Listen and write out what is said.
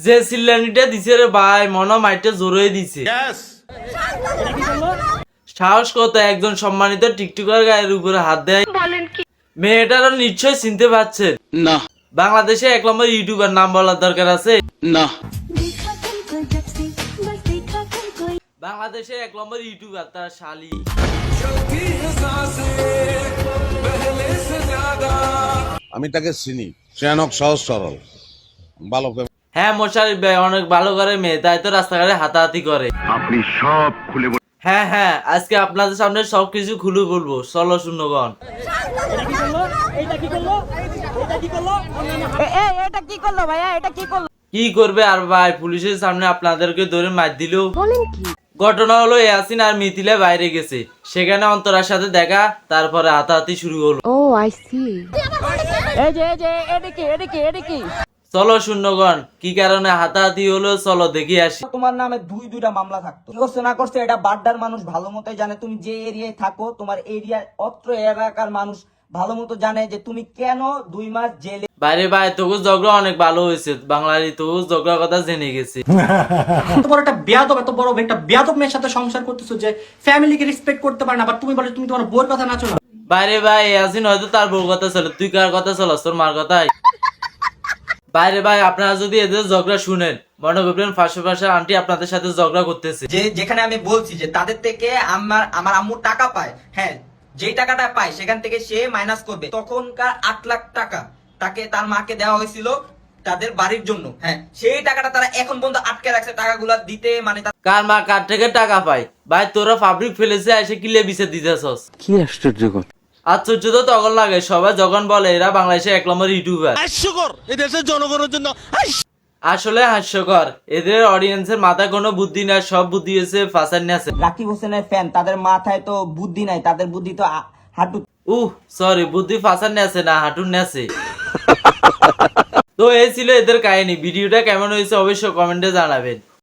যে সিল্লানিটা দিছে রে ভাই মনে মাইটে জোরে দিছে। সাহস কত একজন সম্মানিত টিকটকার গায়ের উপরে হাত দেয়। মেয়েটারও নিশ্চয় চিনতে পারছেন না। বাংলাদেশে 1 নম্বর ইউটিউবার নাম বলার দরকার আছে না। বাংলাদেশে 1 নম্বর ইউটিউবার তার শালি। আমি তাকে চিনি, সে অনেক সহজ সরল ভালো। হ্যাঁ মোশারফ ভাই অনেক ভালো করে মেয়ে, তাই তো রাস্তাঘাটে হাতাহাতি করে। আপনি সব খুলে হ্যাঁ আজকে আপনাদের সামনে সবকিছু খুলে বলবো। চলো শূন্যগণ। কি করবে আর ভাই, পুলিশের সামনে আপনাদেরকে ধরে মার দিল। ঘটনা হলো ইয়াসিন আর মিথিলা বাইরে গেছে, সেখানে অন্তরার সাথে দেখা, তারপরে হাতাহাতি শুরু হলো। চলো শূন্যগণ, কি কারণে হাতাহাতি হলো চলো দেখি আসি। তোমার নামে দুইটা মামলা থাকতো, কি করছে না করছে এটা বাড্ডার মানুষ ভালো মতোই জানে। তুমি যে এরিয়ায় থাকো, তোমার এরিয়ার অত্র এলাকার মানুষ ভালো মতো জানে যে তুমি কেন 2 মাস জেলে। বাইরে ভাই তোকে ঝগড়া অনেক ভালো হয়েছে, বাংলাদেশি তো ঝগড়ার কথা জেনে গেছে। এত বড় একটা বেয়াদব মেয়ের সাথে সংসার করতেছো যে ফ্যামিলিকে রেসপেক্ট করতে পারে না, আবার তুমি বলে তুমি তোমার বউয়ের কথা নাচো না। বাইরে ভাই ইয়াসিন হয়তো তার বউর কথা চলে, তুই কার কথা চলাস? তোর মার কথাই। বাইরে ভাই আপনারা যদি এদের ঝগড়া শুনেন মনে করবেন পাশে আন্টি আপনাদের সাথে ঝগড়া করতেছে। যেখানে আমি বলছি যে তাদের থেকে আমার আম্মু টাকা পায়, হ্যাঁ যেই টাকাটা পায় সেখান থেকে সে মাইনাস করবে। তখনকার 8 লাখ টাকা তাকে তার মাকে দেওয়া হয়েছিল তাদের বাড়ির জন্য, হ্যাঁ সেই টাকাটা তারা এখন পর্যন্ত আটকে রাখছে, টাকাগুলা দিতে মানে কার মা কার থেকে টাকা পায়? ভাই তোরা পাবলিক ফেলেছে এসে কিলে বিছে দিতেছস, কি আশ্চর্য। আশ্চর্য তো তখন লাগে সবাই যখন বলে এরা বাংলাদেশে 1 নম্বর ইউটিউবার। হাস্যকর এই দেশের জনগণের জন্য, আসলে হাস্যকর। এদের অডিয়েন্সের মাথায় কোনো বুদ্ধি নাই, সব বুদ্ধি হয়েছে ফাসান আছে। রাকিব হোসেনের ফ্যান, তাদের মাথায় তো বুদ্ধি নাই, তাদের বুদ্ধি তো হাঁটু। সরি বুদ্ধি ফাসান আছে না হাঁটুর নেছে। তো এই ছিল এদের কাহিনী। ভিডিওটা কেমন হয়েছে অবশ্যই কমেন্টে জানাবেন।